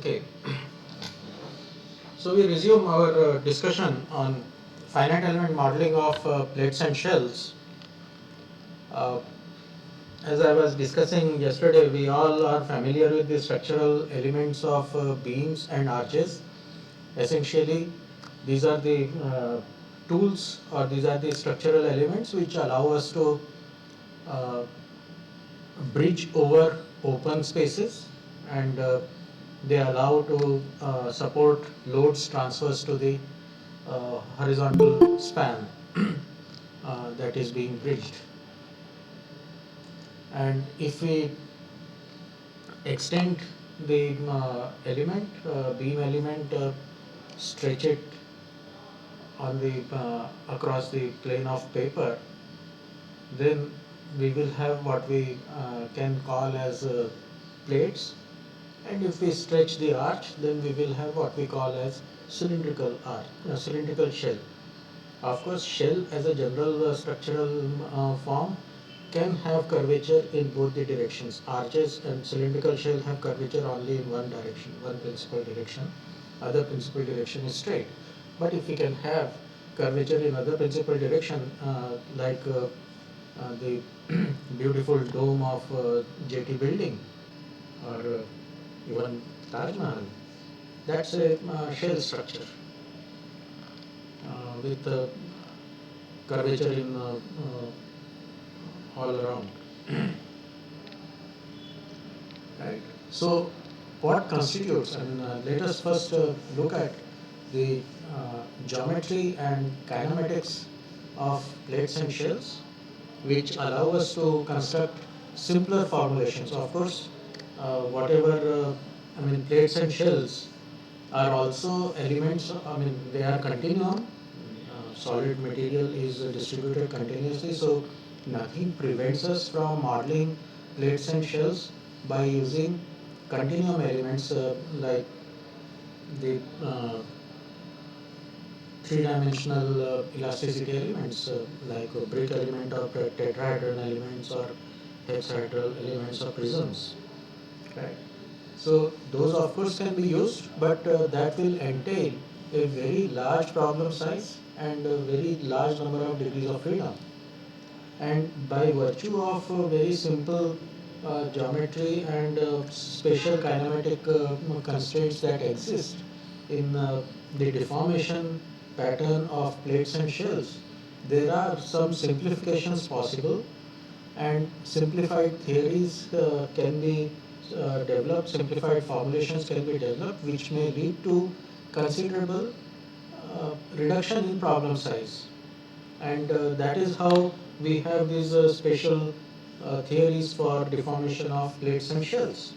Okay, so we resume our discussion on finite element modeling of plates and shells. Uh, as I was discussing yesterday, we all are familiar with the structural elements of beams and arches. Essentially, these are the tools, or these are the structural elements which allow us to uh, bridge over open spaces, and they allow to support loads transfers to the horizontal span that is being bridged. And if we extend the beam element, stretch it on the across the plane of paper, then we will have what we can call as plates. And if we stretch the arch, then we will have what we call as cylindrical arch, cylindrical shell. Of course, shell as a general structural form can have curvature in both the directions. Arches and cylindrical shell have curvature only in one direction, one principal direction. Other principal direction is straight. But if we can have curvature in other principal direction, the beautiful dome of JT building, or even Taj Mahal, that's a shell structure with curvature in all around. Right. So, what constitutes? And let us first look at the geometry and kinematics of plates and shells, which allow us to construct simpler formulations. Of course, whatever plates and shells are also elements. They are continuum. Solid material is distributed continuously, so nothing prevents us from modeling plates and shells by using continuum elements like the three-dimensional elasticity elements, like brick element or tetrahedron elements or hexahedral elements or prisms. Right. So those of course can be used, but that will entail a very large problem size and a very large number of degrees of freedom. And by virtue of very simple geometry and special kinematic constraints that exist in the deformation pattern of plates and shells, there are some simplifications possible, and simplified theories can be developed, simplified formulations can be developed, which may lead to considerable reduction in problem size. And that is how we have these special theories for deformation of plates and shells.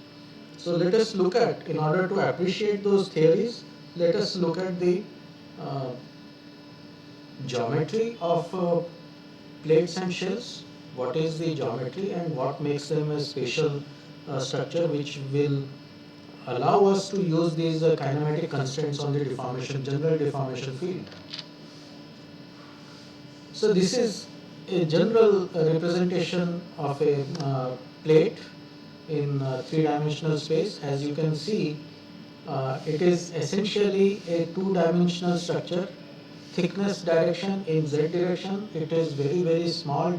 So let us look at, in order to appreciate those theories, let us look at the uh, geometry of plates and shells. What is the geometry and what makes them a special structure which will allow us to use these kinematic constraints on the deformation, general deformation field. So this is a general representation of a plate in three-dimensional space. As you can see, it is essentially a two-dimensional structure. Thickness direction in z direction, it is very very small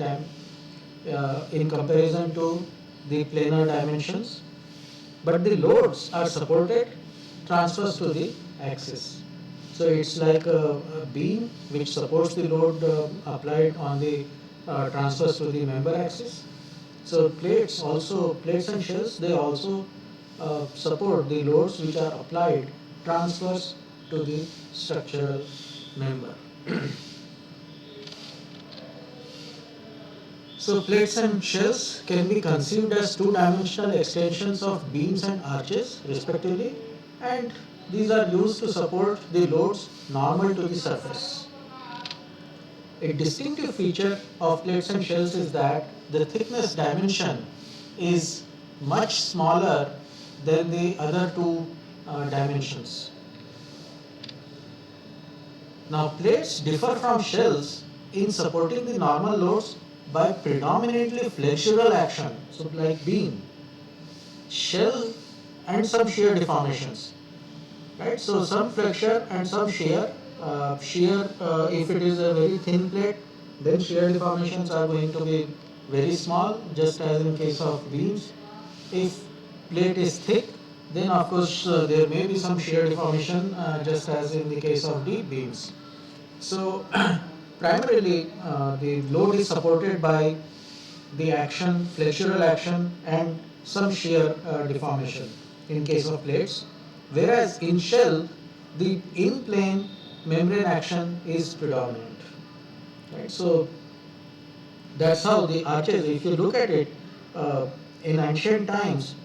in comparison to the planar dimensions, but the loads are supported transfers to the axis. So it's like a beam which supports the load applied on the transfers to the member axis. So plates and shells, they also support the loads which are applied transfers to the structural member. So plates and shells can be conceived as two-dimensional extensions of beams and arches respectively, and these are used to support the loads normal to the surface. A distinctive feature of plates and shells is that the thickness dimension is much smaller than the other two dimensions. Now, plates differ from shells in supporting the normal loads by predominantly flexural action, so like beam, shell, and some shear deformations. right? So some flexure and some shear. Shear, if it is a very thin plate, then shear deformations are going to be very small, just as in case of beams. If plate is thick, then of course there may be some shear deformation, just as in the case of deep beams. So primarily the load is supported by the action, flexural action, and some shear deformation in case of plates. Whereas in shell, the in-plane membrane action is predominant. Right? So that's how the arches, if you look at it, in ancient times,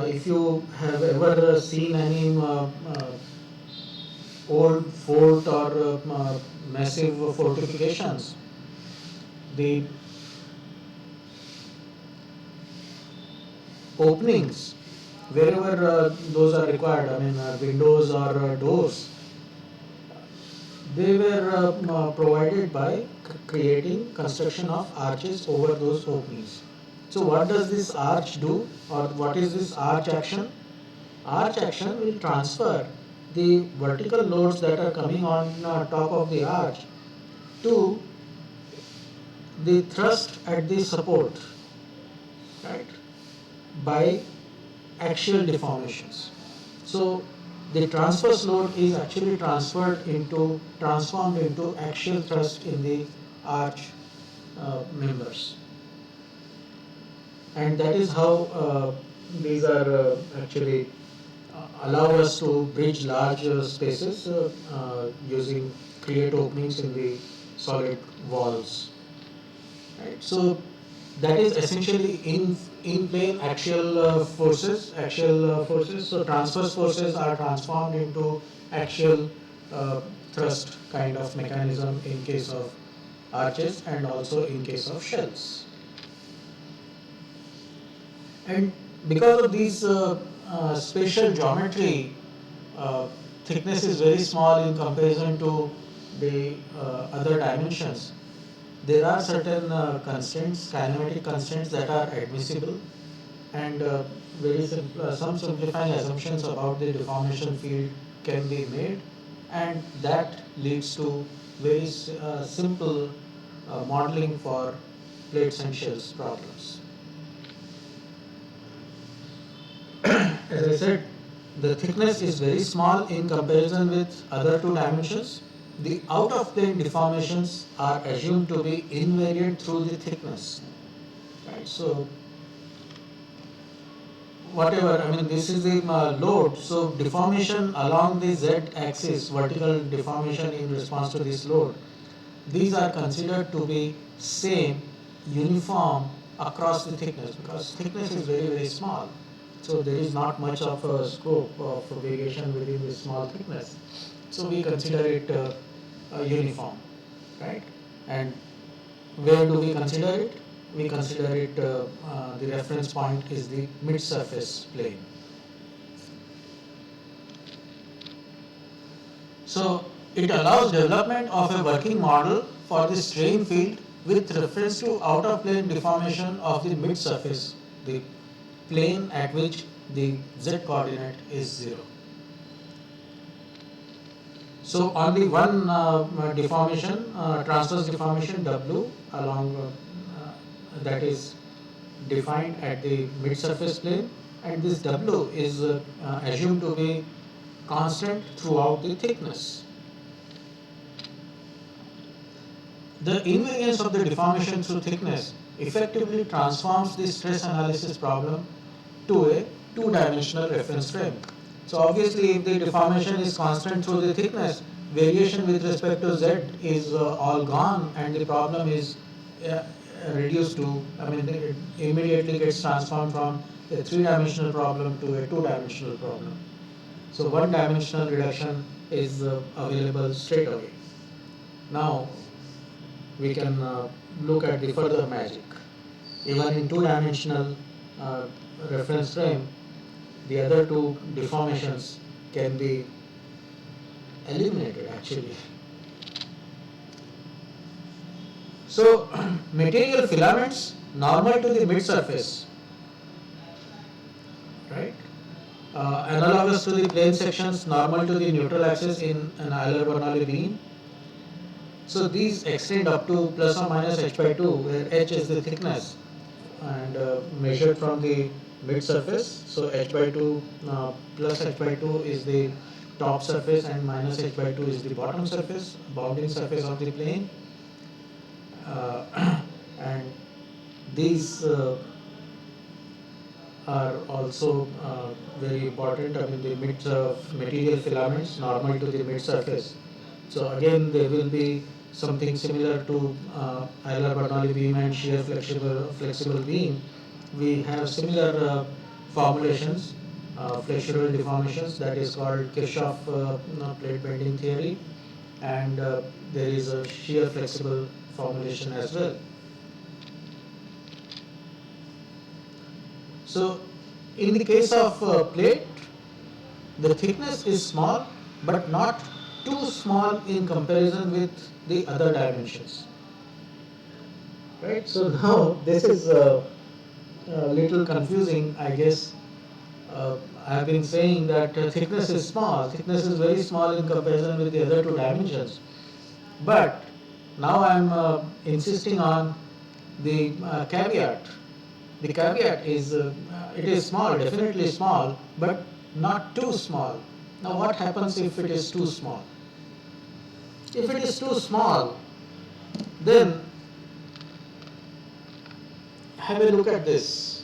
if you have ever seen any old fort or massive fortifications, the openings, wherever those are required, I mean windows or doors, they were provided by creating construction of arches over those openings. So what does this arch do, or what is this arch action? Arch action will transfer the vertical loads that are coming on top of the arch to the thrust at the support, right, by axial deformations. So the transverse load is actually transformed into axial thrust in the arch members, and that is how these are actually allow us to bridge large spaces using create openings in the solid walls. Right? So that is essentially in plane axial forces. So transverse forces are transformed into axial thrust kind of mechanism in case of arches and also in case of shells. And because of these spatial geometry, uh, thickness is very small in comparison to the other dimensions. There are certain constraints, kinematic constraints that are admissible, and some simplifying assumptions about the deformation field can be made, and that leads to very simple modeling for plates and shells problems. As I said, the thickness is very small in comparison with other two dimensions. The out of plane deformations are assumed to be invariant through the thickness. Right? So whatever, I mean, this is the load. So deformation along the z axis, vertical deformation in response to this load, these are considered to be same, uniform across the thickness, because thickness is very, very small. So there is not much of a scope of variation within this small thickness. So we consider it uniform, right? And where do we consider it? We consider it, the reference point is the mid-surface plane. So it allows development of a working model for the strain field with reference to out of plane deformation of the mid surface, the plane at which the z coordinate is 0. So on the one deformation, transverse deformation W along that is defined at the mid surface plane, and this W is assumed to be constant throughout the thickness. The invariance of the deformation through thickness effectively transforms the stress analysis problem to a two-dimensional reference frame. So obviously if the deformation is constant through the thickness, variation with respect to z is all gone, and the problem is reduced to, I mean, it immediately gets transformed from a three-dimensional problem to a two-dimensional problem. So one-dimensional reduction is available straight away. Now we can look at the further magic. Even in two-dimensional reference frame, the other two deformations can be eliminated actually. So material filaments normal to the mid surface, right? analogous to the plane sections normal to the neutral axis in an Euler-Bernoulli beam. So these extend up to plus or minus h by 2, where h is the thickness and measured from the mid surface. So h by 2 plus h by 2 is the top surface and minus h by 2 is the bottom surface, bounding surface of the plane. And these are also very important. I mean, the mid material filaments normal to the mid surface. So again, there will be something similar to Euler-Bernoulli beam and shear flexible beam. We have similar formulations, flexural deformations, that is called Kirchhoff plate bending theory, and there is a shear flexible formulation as well. So in the case of plate, the thickness is small but not too small in comparison with the other dimensions. Right? So now this is a little confusing, I guess. I have been saying that thickness is small, thickness is very small in comparison with the other two dimensions. But now I am insisting on the caveat. The caveat is it is small, definitely small, but not too small. Now, what happens if it is too small? If it is too small, then have a look at this.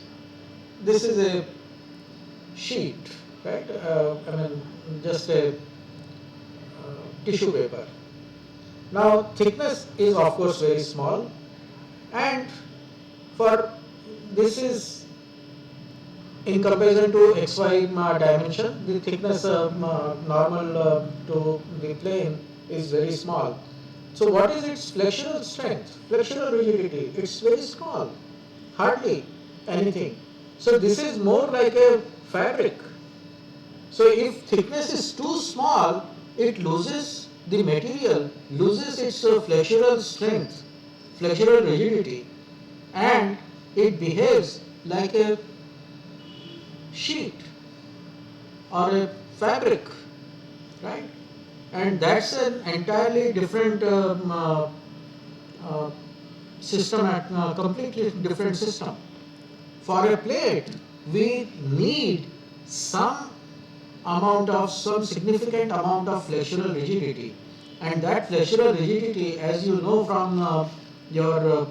This is a sheet, right? I mean, just a tissue paper. Now, thickness is of course very small, and for this is in comparison to xy dimension, the thickness normal to the plane is very small. So what is its flexural strength, flexural rigidity? It's very small, hardly anything. So this is more like a fabric. So if thickness is too small, it loses the material, loses its flexural strength, flexural rigidity, and it behaves like a sheet or a fabric, right? And that's an entirely different system, completely different system. For a plate, we need some some significant amount of flexural rigidity, and that flexural rigidity, as you know from your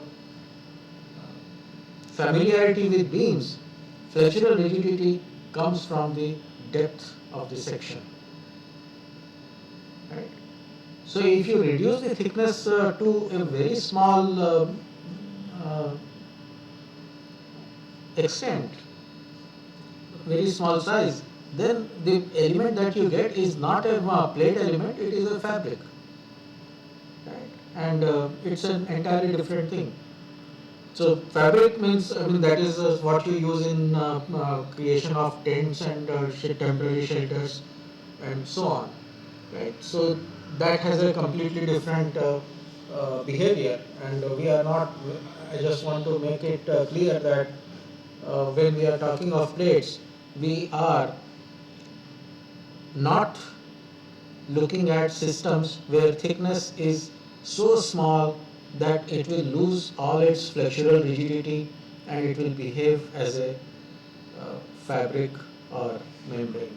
familiarity with beams, flexural rigidity comes from the depth of the section. Right? So if you reduce the thickness to a very small uh, extent, very small size, then the element that you get is not a plate element, it is a fabric. Right? And it's an entirely different thing. So fabric means, I mean, that is what you use in creation of tents and temporary shelters and so on, right? So that has a completely different behavior, and we are not. I just want to make it clear that when we are talking of plates, we are not looking at systems where thickness is so small that it will lose all its flexural rigidity and it will behave as a fabric or membrane.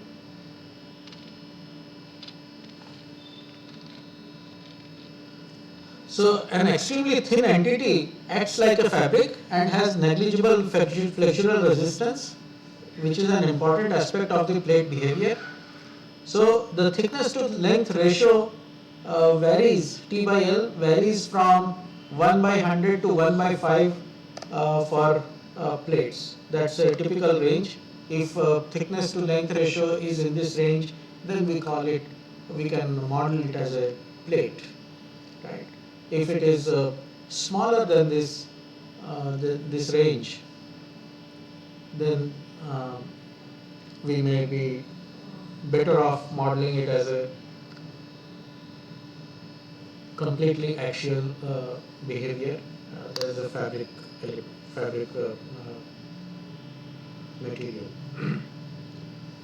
So an extremely thin entity acts like a fabric and has negligible flexural resistance, which is an important aspect of the plate behavior. So the thickness to length ratio varies, T by L varies from 1 by 100 to 1 by 5 for plates. That's a typical range. If thickness to length ratio is in this range, then we can model it as a plate, right? If it is smaller than this range, then we may be better off modeling it as a completely axial behavior. There is a fabric material.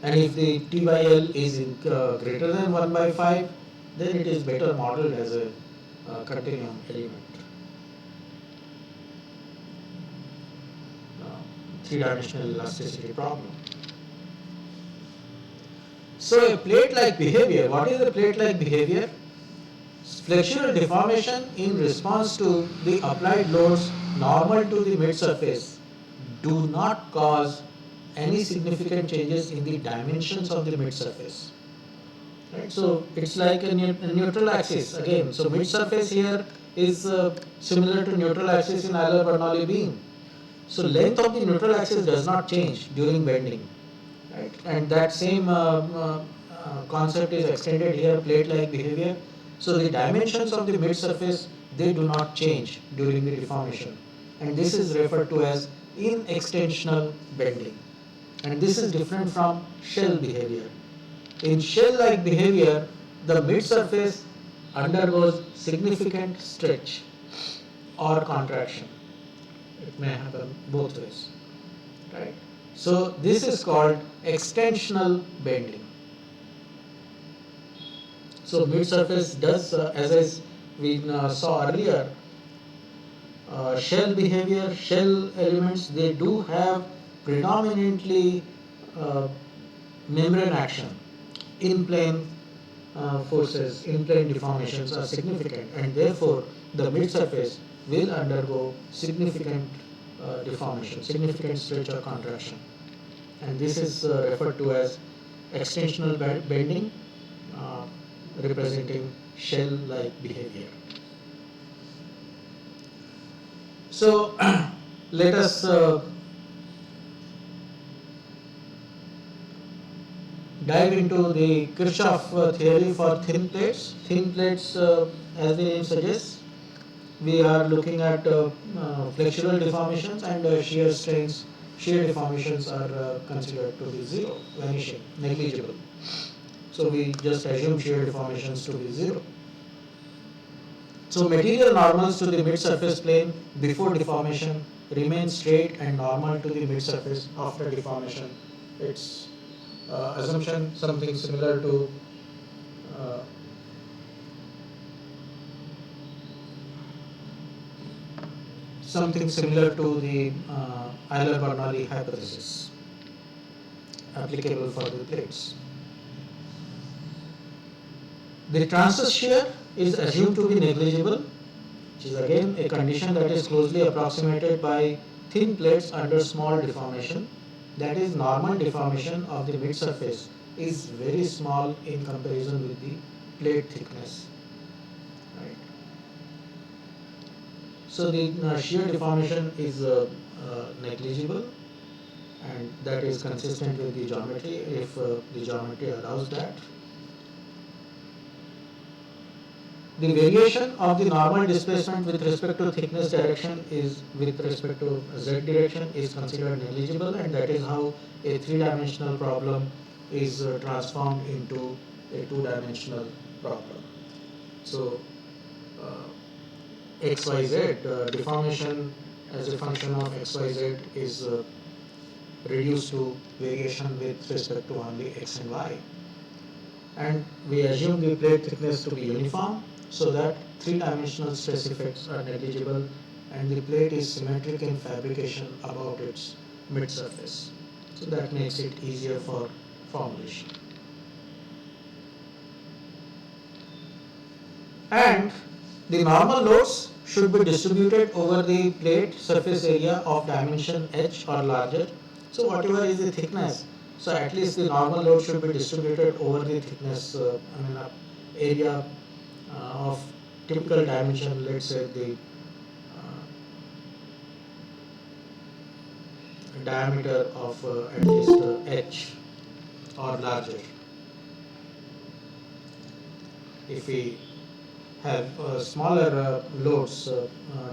And if the T by L is greater than 1 by 5, then it is better modeled as a continuum element. Three-dimensional elasticity problem. So a plate-like behavior, what is a plate-like behavior? Flexural deformation in response to the applied loads normal to the mid-surface do not cause any significant changes in the dimensions of the mid-surface. Right? So it's like a neutral axis again. So mid-surface here is similar to neutral axis in Euler-Bernoulli beam. So length of the neutral axis does not change during bending. Right? And that same concept is extended here, plate-like behavior. So the dimensions of the mid-surface, they do not change during the deformation. And this is referred to as in-extensional bending. And this is different from shell behavior. In shell-like behavior, the mid-surface undergoes significant stretch or contraction. It may happen both ways. Right? So this is called extensional bending. So mid-surface does, we saw earlier, shell behavior, shell elements, they do have predominantly uh, membrane action. In-plane forces, in-plane deformations are significant, and therefore the mid-surface will undergo significant deformation, significant stretch or contraction. And this is referred to as extensional bending, uh, representing shell-like behavior. So let us dive into the Kirchhoff theory for thin plates. Thin plates, as the name suggests, we are looking at flexural deformations and shear strains. Shear deformations are considered to be zero, vanishing, negligible. So we just assume shear deformations to be zero. So material normals to the mid-surface plane before deformation remain straight and normal to the mid-surface after deformation. It's assumption something similar to uh, the Euler-Bernoulli hypothesis applicable for the plates. The transverse shear is assumed to be negligible, which is again a condition that is closely approximated by thin plates under small deformation. That is, normal deformation of the mid surface is very small in comparison with the plate thickness. Right. So the shear deformation is negligible, and that is consistent with the geometry if the geometry allows that. The variation of the normal displacement with respect to thickness direction is with respect to z direction is considered negligible, and that is how a three-dimensional problem is transformed into a two-dimensional problem. So XYZ deformation as a function of XYZ is reduced to variation with respect to only X and Y. And we assume the plate thickness to be uniform so that three-dimensional stress effects are negligible and the plate is symmetric in fabrication about its mid-surface. So that makes it easier for formulation. And the normal loads should be distributed over the plate surface area of dimension h or larger. So whatever is the thickness, so at least the normal load should be distributed over the thickness, area of typical dimension, let's say the diameter of at least h or larger. If we have smaller loads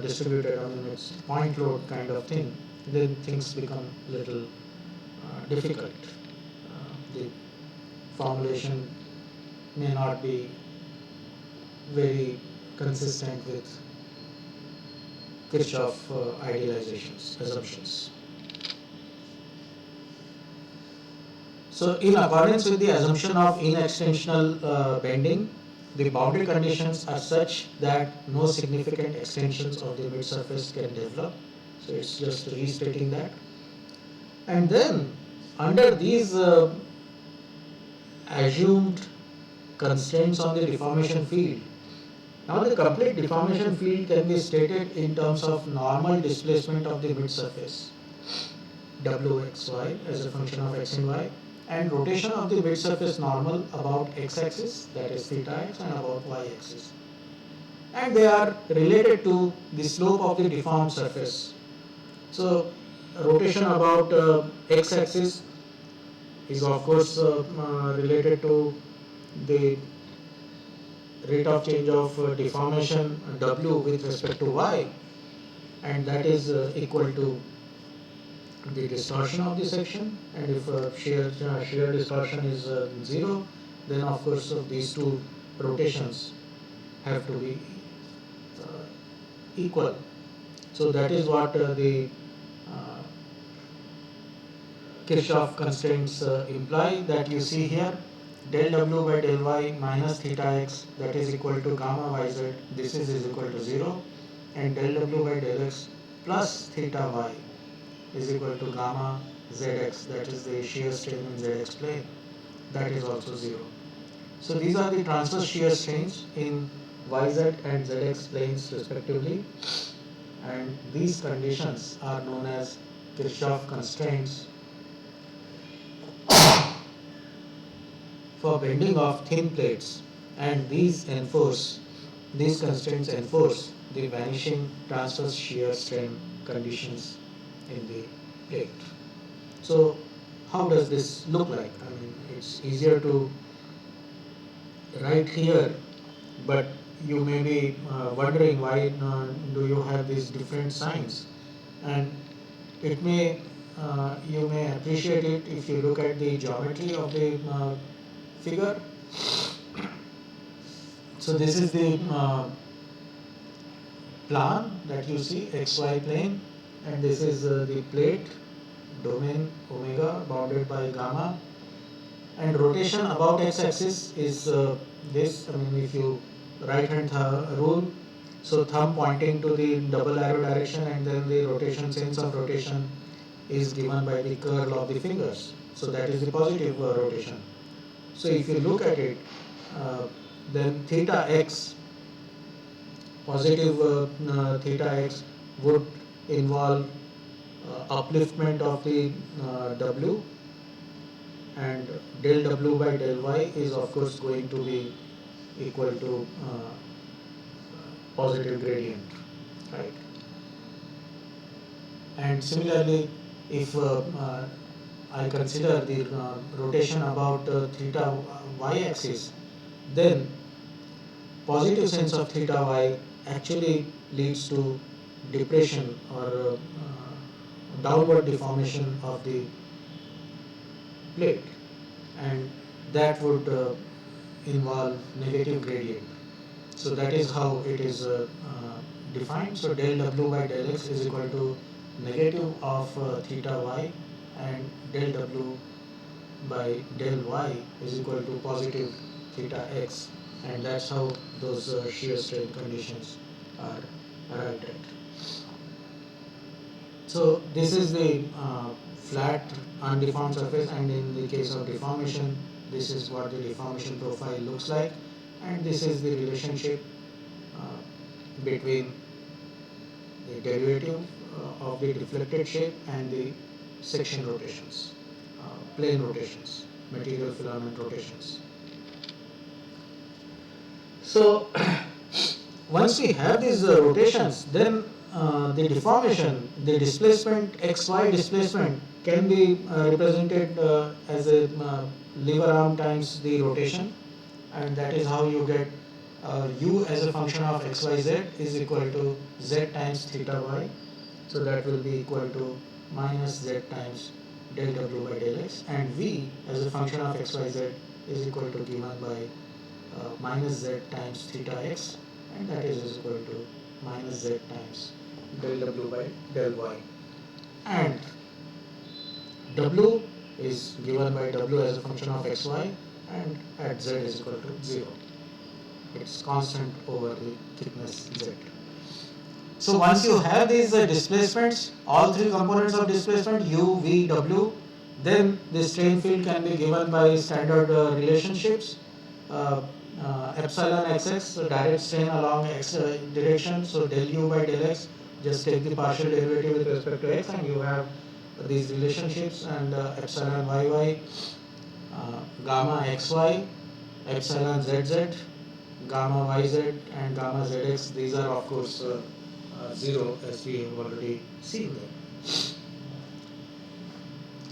distributed, it's point load kind of thing, then things become little difficult. The formulation may not be very consistent with Kirchhoff assumptions. So in accordance with the assumption of inextensional bending, the boundary conditions are such that no significant extensions of the mid surface can develop. So it's just restating that. And then under these assumed constraints on the deformation field, now the complete deformation field can be stated in terms of normal displacement of the mid surface wxy as a function of x and y, and rotation of the mid surface normal about x-axis, that is theta x, and about y-axis, and they are related to the slope of the deformed surface. So rotation about x-axis is of course related to the rate of change of deformation w with respect to y, and that is equal to the distortion of the section, and if shear distortion is 0, then of course these two rotations have to be equal. So that is what the uh, Kirchhoff constraints imply, that you see here del w by del y minus theta x, that is equal to gamma yz, this is equal to 0, and del w by del x plus theta y is equal to gamma zx, that is the shear strain in zx plane, that is also 0. So these are the transverse shear strains in yz and zx planes respectively, and these conditions are known as Kirchhoff constraints for bending of thin plates, and these constraints enforce the vanishing transverse shear strain conditions in the plate. So how does this look like? I mean, it's easier to write here, but you may be wondering why do you have these different signs, and it may you may appreciate it if you look at the geometry of the figure. So this is the plan that you see, xy plane, and this is the plate domain omega bounded by gamma, and rotation about x-axis is this. I mean, if you right hand rule, so thumb pointing to the double arrow direction, and then the rotation, sense of rotation is given by the curl of the fingers, so that is the positive rotation. So if you look at it, then theta x, positive theta x would involve upliftment of the w, and del w by del y is of course going to be equal to positive gradient, right? And similarly, if I consider the rotation about theta y axis, then positive sense of theta y actually leads to depression or downward deformation of the plate, and that would involve negative gradient. So that is how it is defined. So del w by del x is equal to negative of theta y, and del w by del y is equal to positive theta x, and that's how those shear strain conditions are arrived at. So this is the flat undeformed surface, and in the case of deformation, this is what the deformation profile looks like, and this is the relationship between the derivative of the deflected shape and the section rotations, plane rotations, material filament rotations. So once we have these rotations, then the deformation, the displacement, xy displacement can be represented as a lever arm times the rotation, and that is how you get u as a function of xyz is equal to z times theta y. So that will be equal to minus z times del w by del x, and v as a function of xyz is equal to given by minus z times theta x, and that is equal to minus z times del w by del y. And w is given by W as a function of xy, and at Z is equal to 0. It's constant over the thickness Z. So once you have these displacements, all three components of displacement u, v, w, then the strain field can be given by standard relationships. Uh, Epsilon xx, direct strain along x direction, so del u by del x, just take the partial derivative with respect to x and you have these relationships, and epsilon yy, gamma xy, epsilon zz, gamma yz, and gamma zx. These are of course 0, as we have already seen there.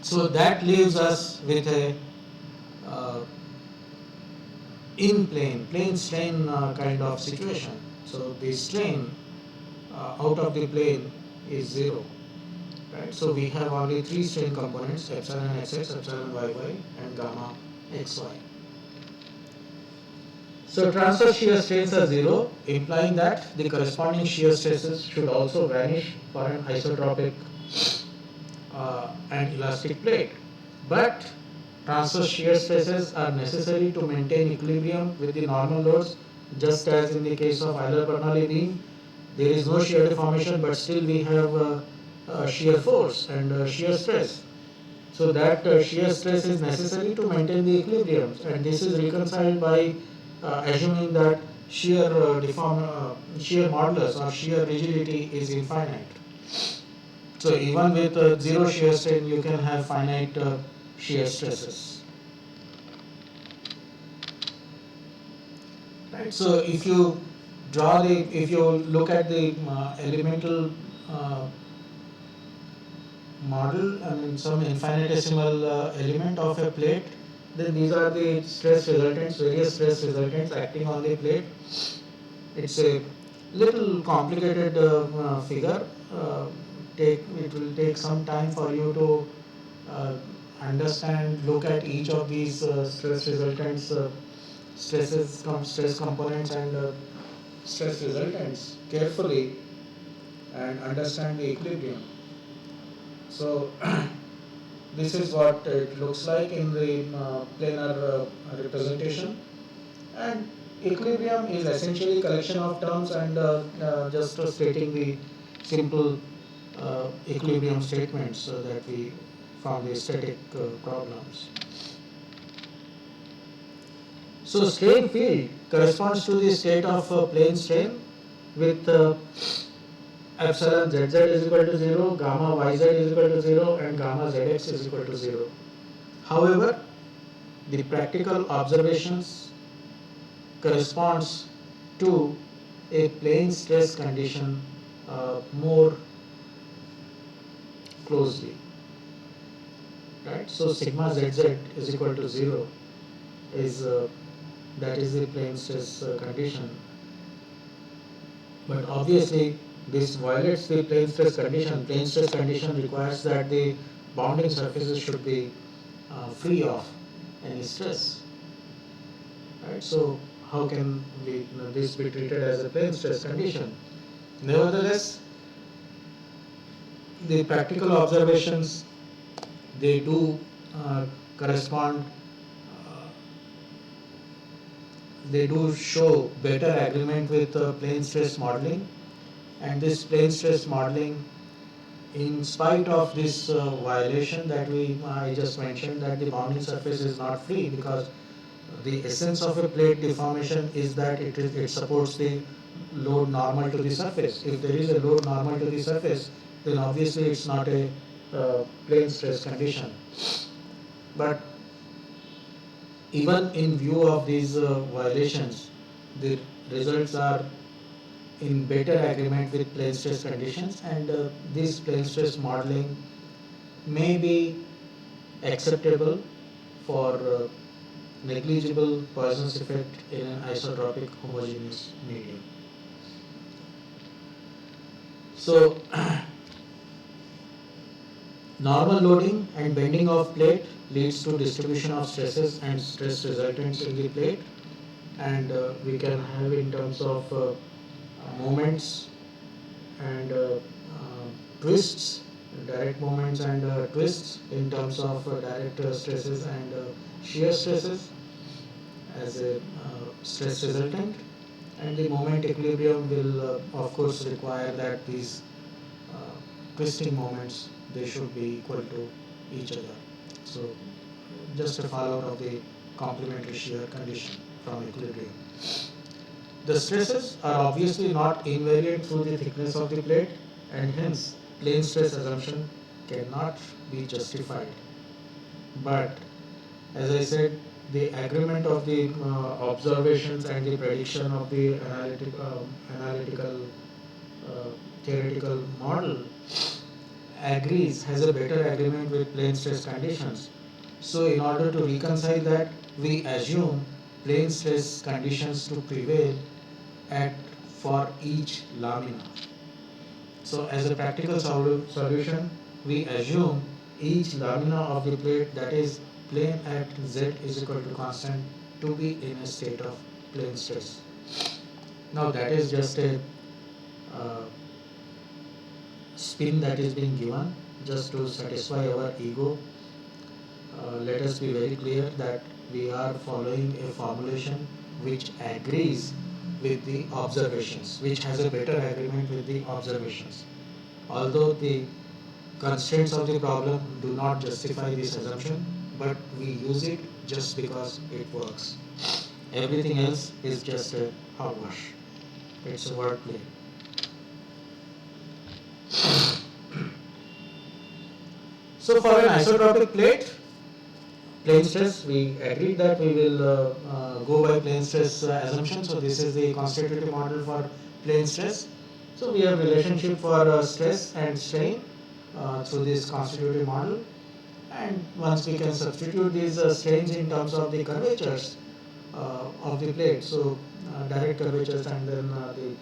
So that leaves us with a uh, in plane strain kind of situation. So the strain out of the plane is 0. Right? So we have only three strain components: epsilon xx, epsilon yy, and gamma xy. So transverse shear strains are 0, implying that the corresponding shear stresses should also vanish for an isotropic and elastic plate. But transverse shear stresses are necessary to maintain equilibrium with the normal loads, just as in the case of Euler-Bernoulli beam. There is no shear deformation, but still we have shear force and shear stress. So that shear stress is necessary to maintain the equilibrium, and this is reconciled by assuming that shear modulus or shear rigidity is infinite. So even with zero shear strain, you can have finite shear stresses. Right. So if you look at the elemental model, I mean some infinitesimal element of a plate, then these are the stress resultants, various stress resultants acting on the plate. It's a little complicated figure. It will take some time for you to understand, look at each of these stress resultants, stress components, and stress resultants carefully, and understand the equilibrium. So this is what it looks like in the planar representation, and equilibrium is essentially collection of terms, and just stating the simple equilibrium statements that we from the static problems. So strain field corresponds to the state of plane strain with epsilon zz is equal to 0, gamma yz is equal to 0, and gamma zx is equal to 0. However, the practical observations corresponds to a plane stress condition more closely. Right? So sigma zz is equal to 0 is that is the plane stress condition. But obviously, this violates the plane stress condition. Plane stress condition requires that the bounding surfaces should be free of any stress. Right? So how can this be treated as a plane stress condition? Nevertheless, the practical observations, they do correspond. They do show better agreement with plane stress modeling, and this plane stress modeling, in spite of this violation that I just mentioned, that the bounding surface is not free, because the essence of a plate deformation is that it supports the load normal to the surface. If there is a load normal to the surface, then obviously it's not a plane stress condition. But even in view of these violations, the results are in better agreement with plane stress conditions, and this plane stress modeling may be acceptable for negligible Poisson's effect in an isotropic homogeneous medium. So normal loading and bending of plate leads to distribution of stresses and stress resultants in the plate, and we can have in terms of moments and twists, direct moments and twists in terms of direct stresses and shear stresses as a stress resultant, and the moment equilibrium will of course require that these uh, twisting moments they should be equal to each other. So just a fallout of the complementary shear condition from equilibrium. The stresses are obviously not invariant through the thickness of the plate, and hence plane stress assumption cannot be justified. But as I said, the agreement of the observations and the prediction of the analytical theoretical model agrees, has a better agreement with plane stress conditions. So in order to reconcile that, we assume plane stress conditions to prevail at for each lamina. So as a practical solution, we assume each lamina of the plate, that is plane at z is equal to constant, to be in a state of plane stress. Now that is just a uh, spin that is being given just to satisfy our ego. Let us be very clear that we are following a formulation which agrees with the observations, which has a better agreement with the observations. Although the constraints of the problem do not justify this assumption, but we use it just because it works. Everything else is just a hogwash. It's a wordplay. So for an isotropic plate, plane stress, we agreed that we will go by plane stress assumption. So this is the constitutive model for plane stress. So we have relationship for stress and strain through this constitutive model. And once we can substitute these strains in terms of the curvatures of the plate, so direct curvatures and then the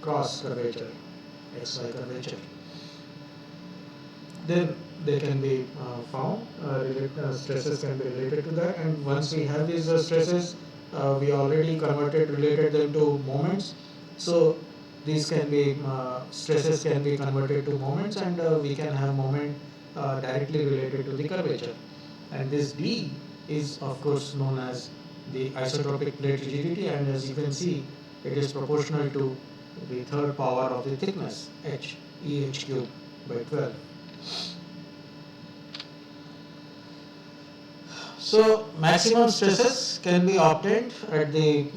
cross curvature, XY curvature, then they can be found, stresses can be related to that, and once we have these stresses, we already related them to moments, so these can be, stresses can be converted to moments, and we can have moment directly related to the curvature. And this D is of course known as the isotropic plate rigidity, and as you can see, it is proportional to the third power of the thickness, H, EH cube by 12. So maximum stresses can be obtained at the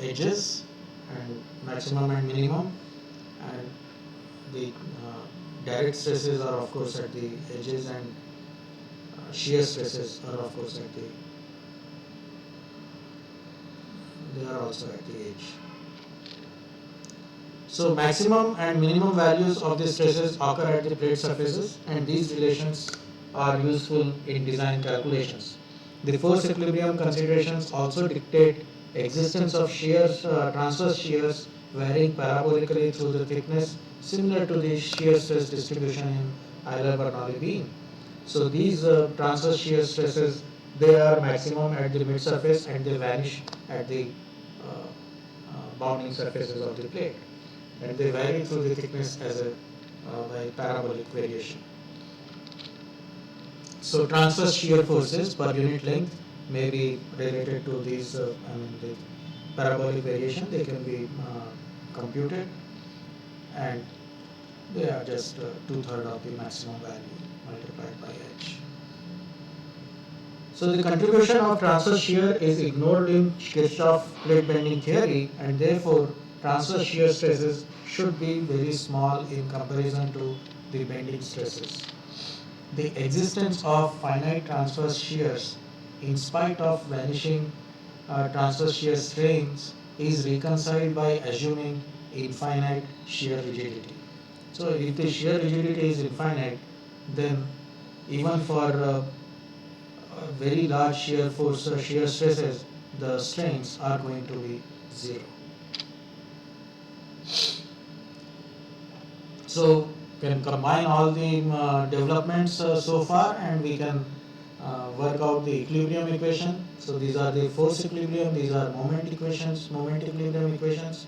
edges, and maximum and minimum, and the direct stresses are of course at the edges, and shear stresses are of course at the, they are also at the edge. So maximum and minimum values of the stresses occur at the plate surfaces, and these relations are useful in design calculations. The force equilibrium considerations also dictate existence of shears, transverse shears varying parabolically through the thickness, similar to the shear stress distribution in Euler-Bernoulli beam. So these transverse shear stresses, they are maximum at the mid surface and they vanish at the bounding surfaces of the plate, and they vary through the thickness as a by parabolic variation. So transverse shear forces per unit length may be related to these, the parabolic variation. They can be computed, and they are just 2/3 of the maximum value multiplied by h. So the contribution of transverse shear is ignored in Kirchhoff plate bending theory, and therefore transverse shear stresses should be very small in comparison to the bending stresses. The existence of finite transverse shears in spite of vanishing transverse shear strains is reconciled by assuming infinite shear rigidity. So if the shear rigidity is infinite, then even for very large shear force or shear stresses, the strains are going to be zero. So can combine all the developments so far, and we can work out the equilibrium equation. So these are the force equilibrium, these are moment equations, moment equilibrium equations,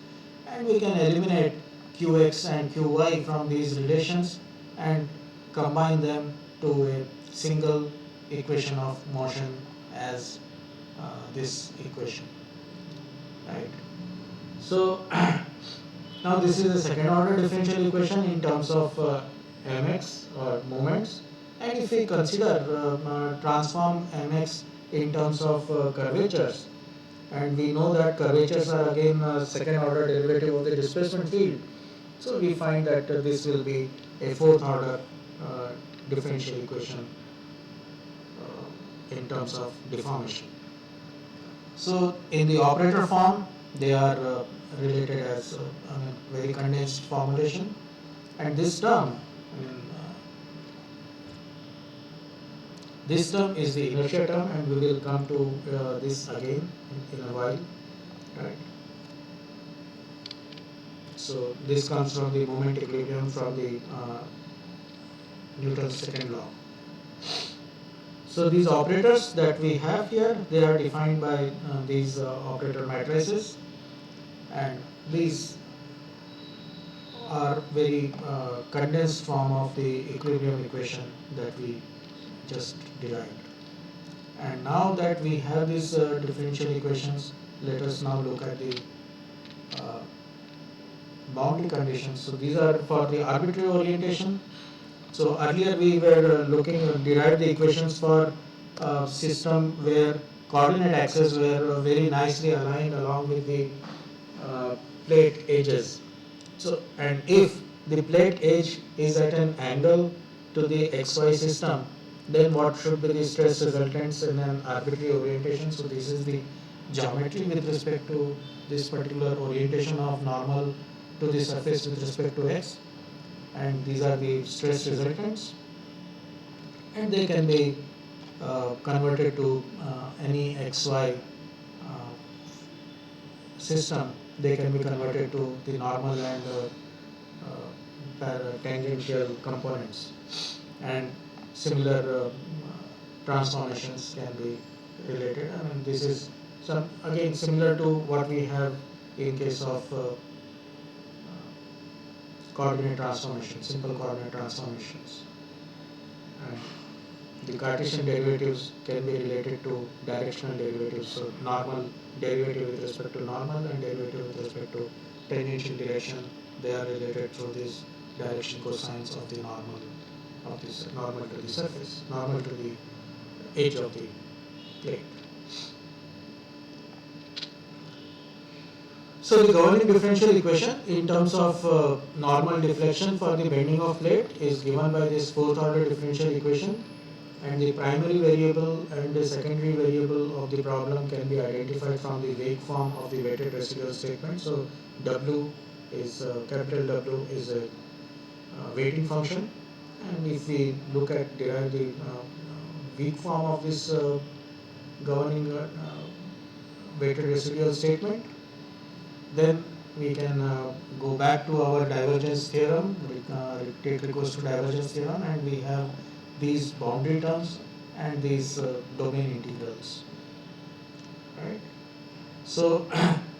and we can eliminate qx and qy from these relations and combine them to a single equation of motion as this equation, right? So now this is a second order differential equation in terms of mx or moments, and if we consider transform mx in terms of curvatures, and we know that curvatures are again second order derivative of the displacement field, so we find that this will be a fourth order uh, differential equation in terms of deformation. So in the operator form, they are related as very condensed formulation, and this term is the inertia term, and we will come to this again in a while, right? So this comes from the moment equilibrium from the Newton's second law. So these operators that we have here, they are defined by these operator matrices, and these are very condensed form of the equilibrium equation that we just derived. And now that we have these differential equations, let us now look at the uh, boundary conditions. So these are for the arbitrary orientation. So earlier we were derived the equations for system where coordinate axes were very nicely aligned along with the uh, plate edges. So, and if the plate edge is at an angle to the xy system, then what should be the stress resultants in an arbitrary orientation? So this is the geometry with respect to this particular orientation of normal to the surface with respect to x, and these are the stress resultants, and they can be converted to any xy system. They can be converted to the normal and tangential components, and similar transformations can be related. I mean, this is some again similar to what we have in case of coordinate transformations, simple coordinate transformations. And the Cartesian derivatives can be related to directional derivatives. So normal derivative with respect to normal and derivative with respect to tangential direction, they are related through this direction cosines of the normal to the surface, normal to the edge of the plate. So the governing differential equation in terms of normal deflection for the bending of plate is given by this fourth order differential equation, and the primary variable and the secondary variable of the problem can be identified from the wake form of the weighted residual statement. So W is capital W is a weighting function, and if we derive the weak form of this governing weighted residual statement, then we can go back to our divergence theorem, take recourse to divergence theorem, and we have these boundary terms and these domain integrals, right? So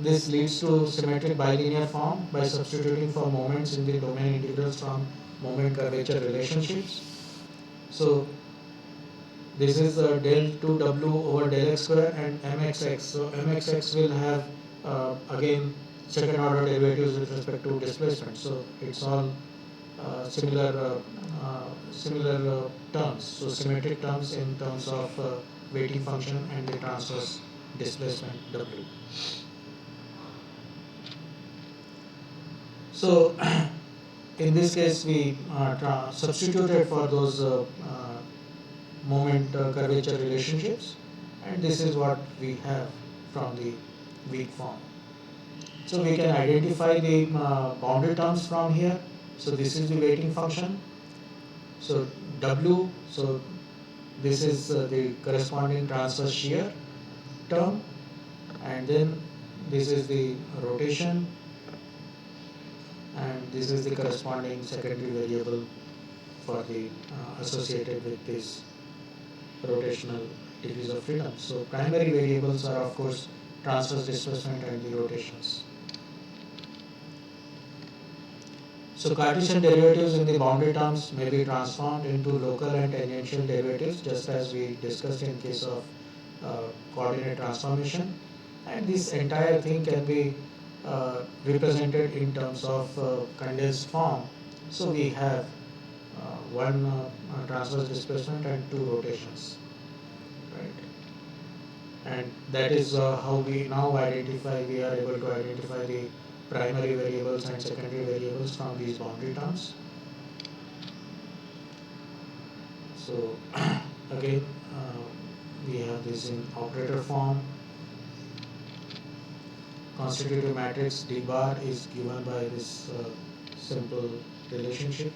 this leads to symmetric bilinear form by substituting for moments in the domain integrals from moment curvature relationships. So this is del 2w over del x square and mxx. So mxx will have again second order derivatives with respect to displacement. So it's all similar terms. So symmetric terms in terms of weighting function and the transverse displacement w. So in this case we substituted for those moment curvature relationships, and this is what we have from the weak form. So we can identify the boundary terms from here. So this is the weighting function. So W, so this is the corresponding transverse shear term, and then this is the rotation, and this is the corresponding secondary variable for the associated with this rotational degrees of freedom. So primary variables are of course transverse displacement and the rotations. So Cartesian derivatives in the boundary terms may be transformed into local and tangential derivatives, just as we discussed in case of coordinate transformation. And this entire thing can be represented in terms of condensed form. So we have one transverse displacement and two rotations, right? And that is how we now identify, we are able to identify the primary variables and secondary variables from these boundary terms. So again, we have this in operator form. Constitutive matrix D bar is given by this simple relationship.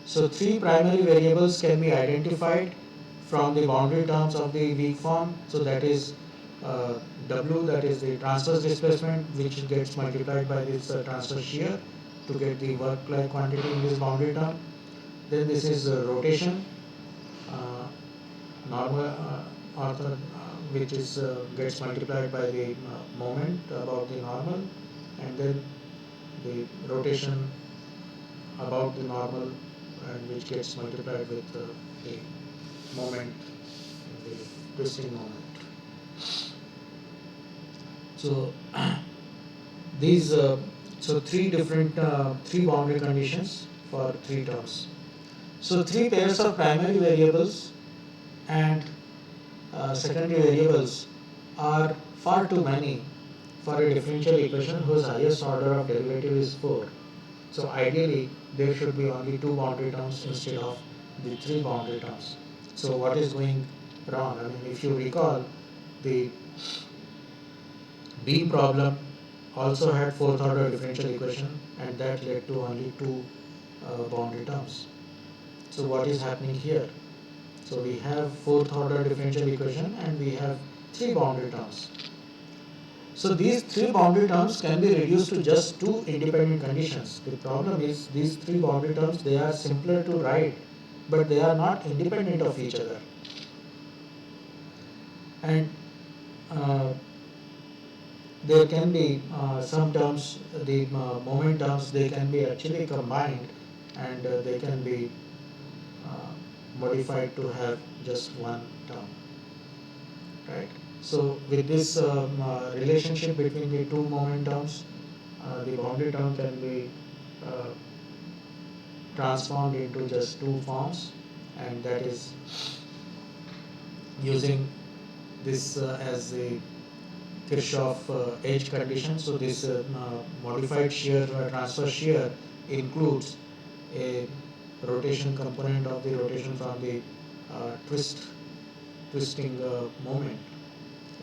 So three primary variables can be identified from the boundary terms of the weak form. So that is W, that is the transverse displacement, which gets multiplied by this transverse shear to get the work-like quantity in this boundary term. Then this is rotation, uh, normal ortho, which is gets multiplied by the moment about the normal, and then the rotation about the normal, and which gets multiplied with the moment, the twisting moment. So these so three boundary conditions for three terms. So three pairs of primary variables and secondary variables are far too many for a differential equation whose highest order of derivative is 4. So ideally, there should be only two boundary terms instead of the three boundary terms. So what is going wrong? I mean, if you recall, the B problem also had fourth order differential equation, and that led to only two boundary terms. So what is happening here? So we have fourth order differential equation and we have three boundary terms. So these three boundary terms can be reduced to just two independent conditions. The problem is these three boundary terms, they are simpler to write, but they are not independent of each other. And there can be some terms, the moment terms, they can be actually combined, and they can be modified to have just one term, right? So with this relationship between the two moment terms, the boundary term can be uh, transformed into just two forms, and that is using this as the Kirchhoff edge condition. So this modified shear, transfer shear includes a rotation component of the rotation from the twisting moment,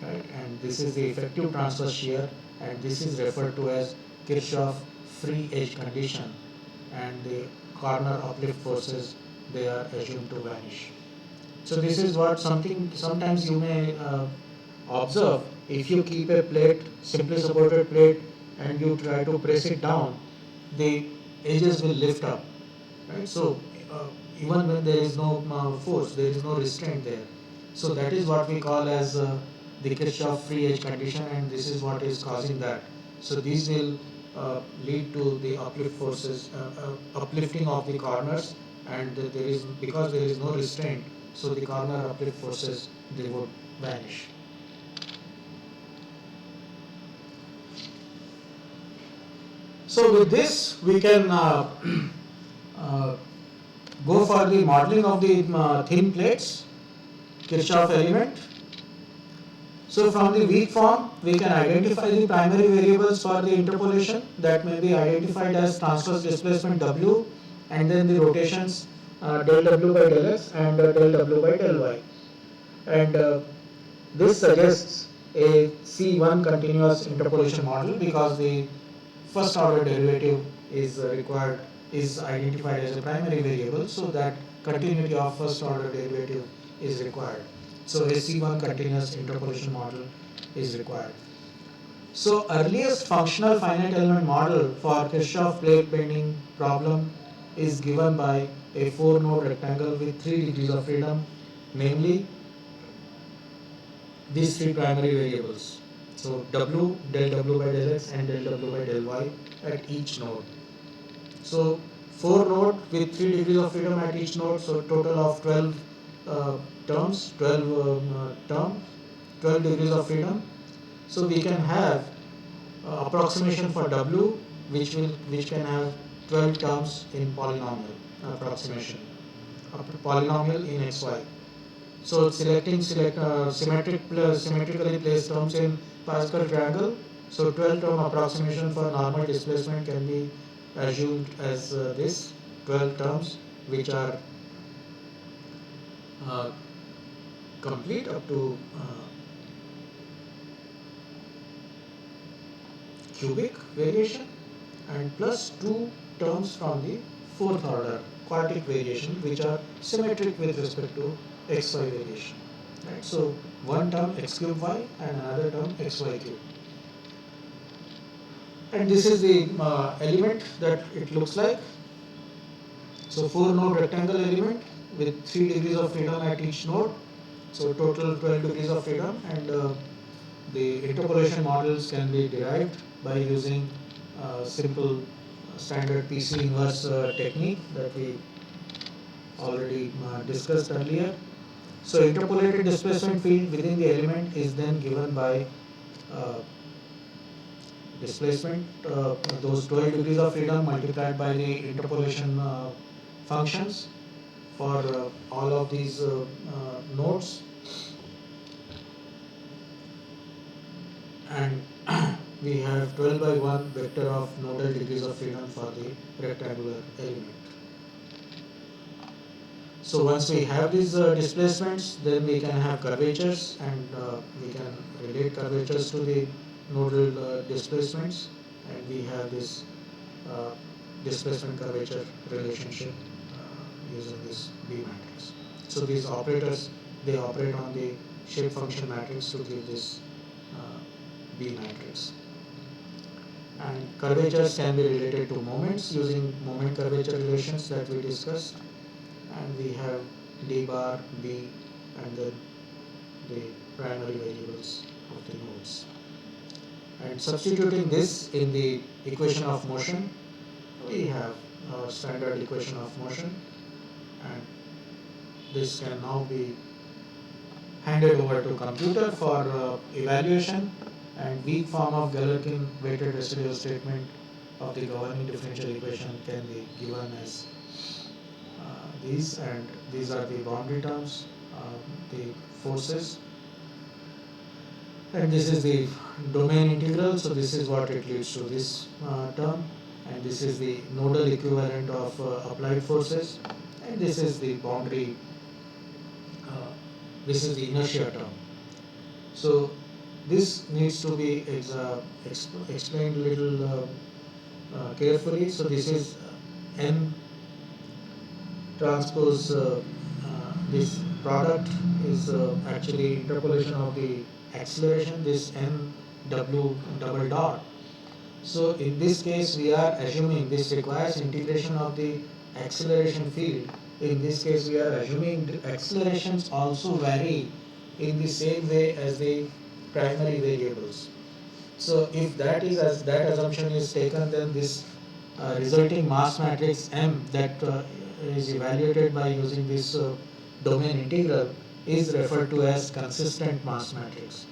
right? And this is the effective transfer shear, and this is referred to as Kirchhoff free edge condition, and the corner uplift forces, they are assumed to vanish. So this is what something sometimes you may observe. If you keep a plate, simply supported plate, and you try to press it down, the edges will lift up, right? So even when there is no force, there is no restraint there. So that is what we call as the Kirchhoff free edge condition, and this is what is causing that. So these will lead to the uplift forces, uplifting of the corners, and there is, because there is no restraint, so the corner uplift forces, they would vanish. So with this, we can uh, go for the modeling of the thin plates, Kirchhoff element. So from the weak form, we can identify the primary variables for the interpolation that may be identified as transverse displacement W, and then the rotations del W by del X and del W by del Y. And this suggests a C1 continuous interpolation model because the first order derivative is required, is identified as a primary variable, so that continuity of first order derivative is required. So a C1 continuous interpolation model is required. So earliest functional finite element model for Kirchhoff plate bending problem is given by a 4-node rectangle with 3 degrees of freedom, namely these three primary variables. So W, del W by del X and del W by del Y at each node. So 4 node with 3 degrees of freedom at each node, so total of 12 terms, 12 degrees of freedom. So we can have approximation for W, which can have 12 terms in polynomial approximation, polynomial in XY. So selecting symmetrically placed terms in Pascal triangle. So 12 term approximation for normal displacement can be assumed as this 12 terms, which are uh, complete up to cubic variation, and plus 2 terms from the fourth order quartic variation, which are symmetric with respect to xy variation. Right? So one term x cube y and another term xy cube. And this is the element that it looks like. So 4 node rectangle element with 3 degrees of freedom at each node. So total 12 degrees of freedom, and the interpolation models can be derived by using simple standard PC inverse technique that we already discussed earlier. So interpolated displacement field within the element is then given by uh, displacement, those 12 degrees of freedom multiplied by the interpolation functions for all of these nodes, and we have 12 by 1 vector of nodal degrees of freedom for the rectangular element. So once we have these displacements, then we can have curvatures, and we can relate curvatures to the nodal displacements, and we have this uh, displacement curvature relationship using this B matrix. So these operators, they operate on the shape function matrix to give this B matrix. And curvatures can be related to moments using moment curvature relations that we discussed. And we have d bar, b, and then the primary variables of the nodes. And substituting this in the equation of motion, we have our standard equation of motion, and this can now be handed over to computer for evaluation, and weak form of Galerkin weighted residual statement of the governing differential equation can be given as these, and these are the boundary terms, the forces, and this is the domain integral. So this is what it leads to, this term, and this is the nodal equivalent of applied forces, and this is the boundary, this is the inertia term. So this needs to be explained a little carefully. So this is n transpose, this product is actually interpolation of the acceleration, this n w double dot. So in this case we are assuming this requires integration of the acceleration field. In this case we are assuming the accelerations also vary in the same way as the primary variables. So if that is, as that assumption is taken, then this resulting mass matrix M that is evaluated by using this domain integral is referred to as consistent mass matrix.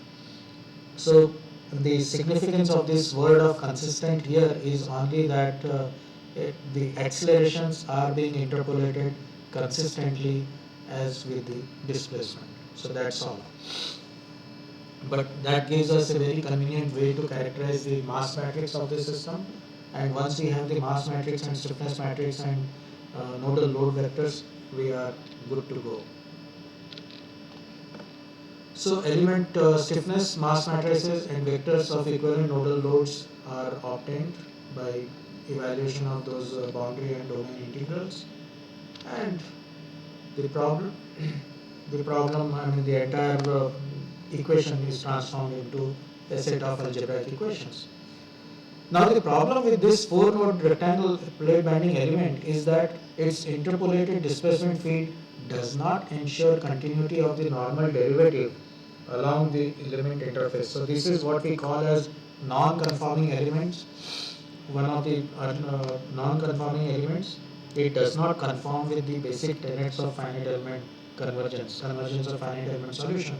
So the significance of this word of consistent here is only that the accelerations are being interpolated consistently as with the displacement. So that's all. But that gives us a very convenient way to characterize the mass matrix of the system. And once we have the mass matrix and stiffness matrix and nodal load vectors, we are good to go. So element stiffness, mass matrices, and vectors of equivalent nodal loads are obtained by evaluation of those boundary and domain integrals. And the problem, the entire equation is transformed into a set of algebraic equations. Now the problem with this 4-node rectangle plate binding element is that its interpolated displacement field does not ensure continuity of the normal derivative along the element interface. So this is what we call as non-conforming elements, one of the non-conforming elements, it does not conform with the basic tenets of finite element convergence of finite element solution.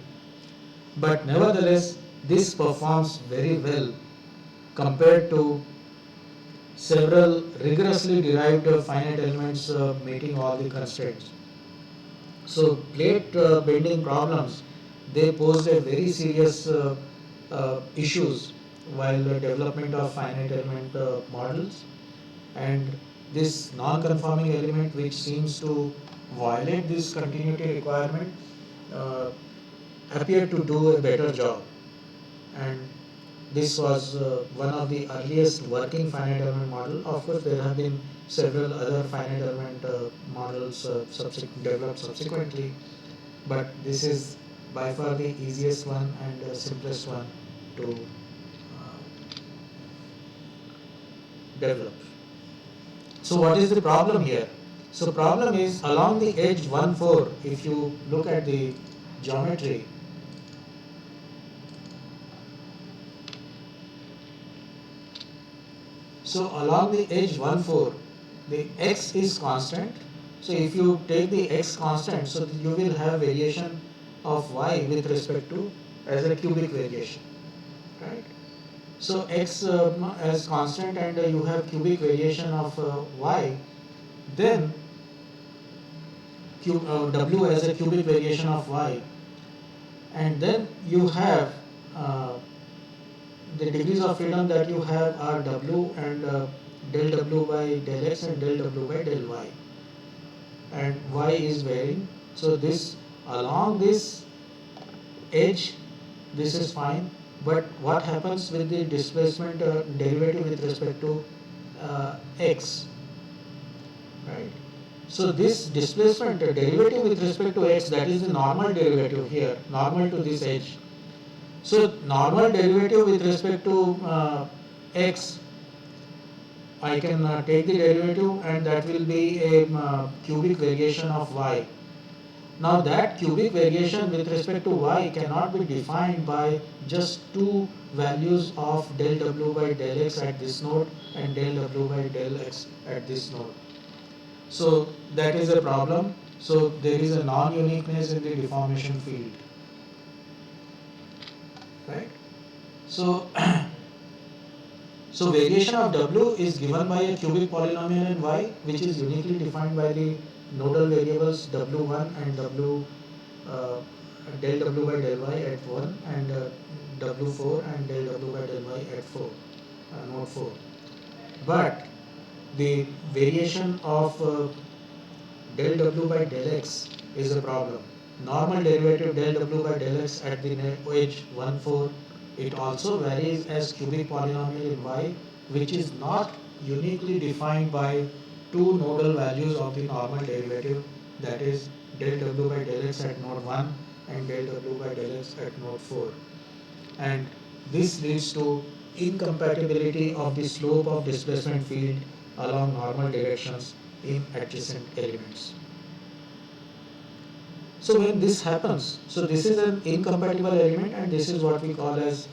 But nevertheless, this performs very well compared to several rigorously derived finite elements meeting all the constraints. So plate bending problems, they posed a very serious issues while the development of finite element models, and this non-conforming element which seems to violate this continuity requirement uh, appeared to do a better job, and this was one of the earliest working finite element model. Of course, there have been several other finite element models developed subsequently, but this is by far the easiest one and simplest one to develop. So what is the problem here? So problem is along the edge 1 4, if you look at the geometry, so along the edge 1 4, the x is constant. So if you take the x constant, so you will have variation of y with respect to as a cubic variation, right? So x as constant and you have cubic variation of y, then w as a cubic variation of y, and then you have uh, the degrees of freedom that you have are w and del w by del x and del w by del y, and y is varying. So this along this edge, this is fine, but what happens with the displacement derivative with respect to x, right? So this displacement derivative with respect to x, that is the normal derivative here, normal to this edge. So normal derivative with respect to x, I can take the derivative and that will be a cubic variation of y. Now that cubic variation with respect to y cannot be defined by just two values of del w by del x at this node and del w by del x at this node. So that is a problem. So there is a non-uniqueness in the deformation field, right? So so variation of w is given by a cubic polynomial in y, which is uniquely defined by the nodal variables w1 and w uh, del w by del y at 1 and w4 and del w by del y at 4, node 4. But the variation of del w by del x is a problem. Normal derivative del w by del x at the edge 1 4, it also varies as cubic polynomial in y, which is not uniquely defined by two nodal values of the normal derivative, that is del w by del x at node 1 and del w by del x at node 4. And this leads to incompatibility of the slope of displacement field along normal directions in adjacent elements. So when this happens, so this is an incompatible element and this is what we call as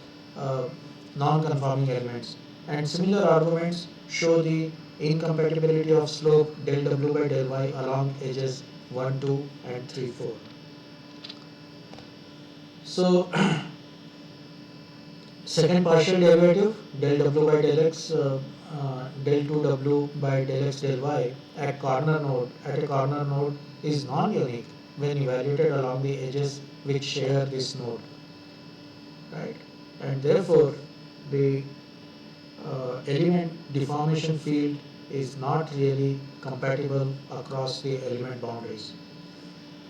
non-conforming elements. And similar arguments show the incompatibility of slope del w by del y along edges 1, 2 and 3, 4. So second partial derivative del w by del x del 2w by del x del y at a corner node is non-unique when evaluated along the edges which share this node, right? And therefore the element deformation field is not really compatible across the element boundaries.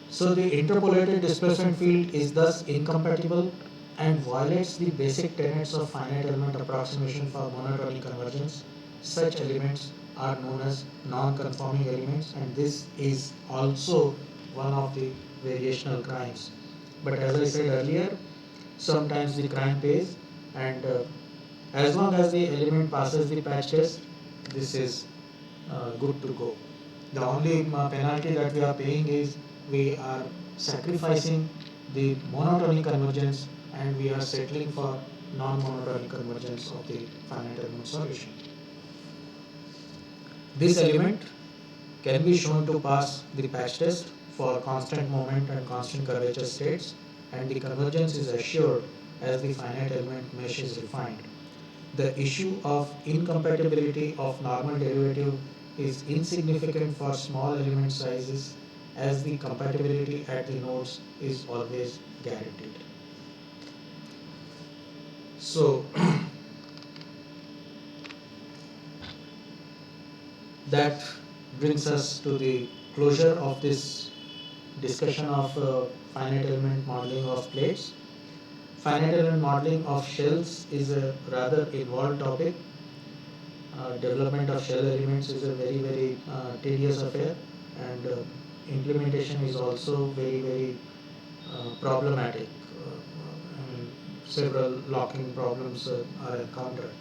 So the interpolated displacement field is thus incompatible and violates the basic tenets of finite element approximation for monotonic convergence. Such elements are known as non-conforming elements, and this is also one of the variational crimes. But as I said earlier, sometimes the crime pays, and as long as the element passes the patch test, this is good to go. The only penalty that we are paying is we are sacrificing the monotonic convergence and we are settling for non-monotonic convergence of the finite element solution. This element can be shown to pass the patch test for constant moment and constant curvature states, and the convergence is assured as the finite element mesh is refined. The issue of incompatibility of normal derivative is insignificant for small element sizes, as the compatibility at the nodes is always guaranteed. So that brings us to the closure of this discussion of finite element modeling of plates. Finite element modeling of shells is a rather involved topic. Development of shell elements is a very tedious affair, and implementation is also very problematic. Several locking problems are encountered.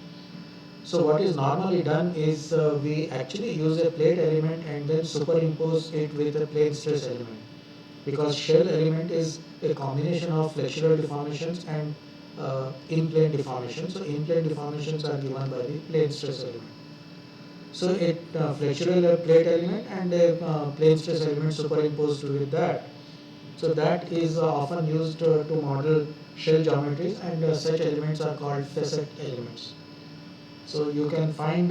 So what is normally done is we actually use a plate element and then superimpose it with a plane stress element, because shell element is a combination of flexural deformations and in-plane deformations. So in-plane deformations are given by the plane stress element. So it flexural plate element and a plane stress element superimposed with that. So that is often used to model shell geometries, and such elements are called facet elements. So you can find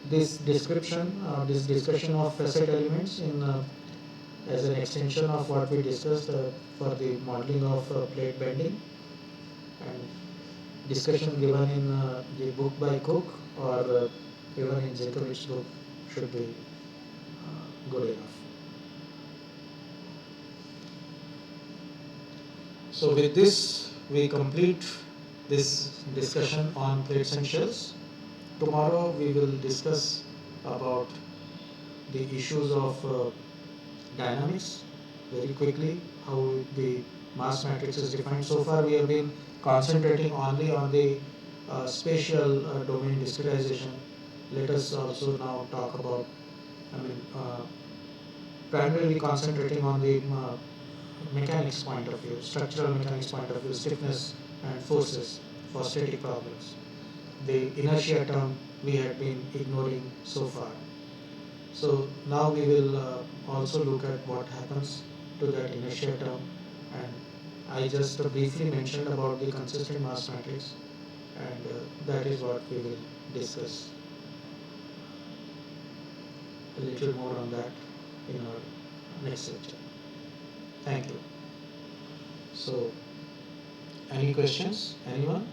this description, this discussion of facet elements in as an extension of what we discussed for the modeling of plate bending, and discussion given in the book by Cook or even in Zekovich's book should be good enough. So with this, we complete this discussion on plates and shells. Tomorrow we will discuss about the issues of dynamics very quickly, how the mass matrix is defined. So far we have been concentrating only on the spatial domain discretization. Let us also now talk about, primarily concentrating on the mechanics point of view, structural mechanics point of view, stiffness and forces for static problems. The inertia term we had been ignoring so far. So now we will also look at what happens to that inertia term, and I just briefly mentioned about the consistent mass matrix, and that is what we will discuss a little more on that in our next lecture. Thank you. So, any questions? Anyone?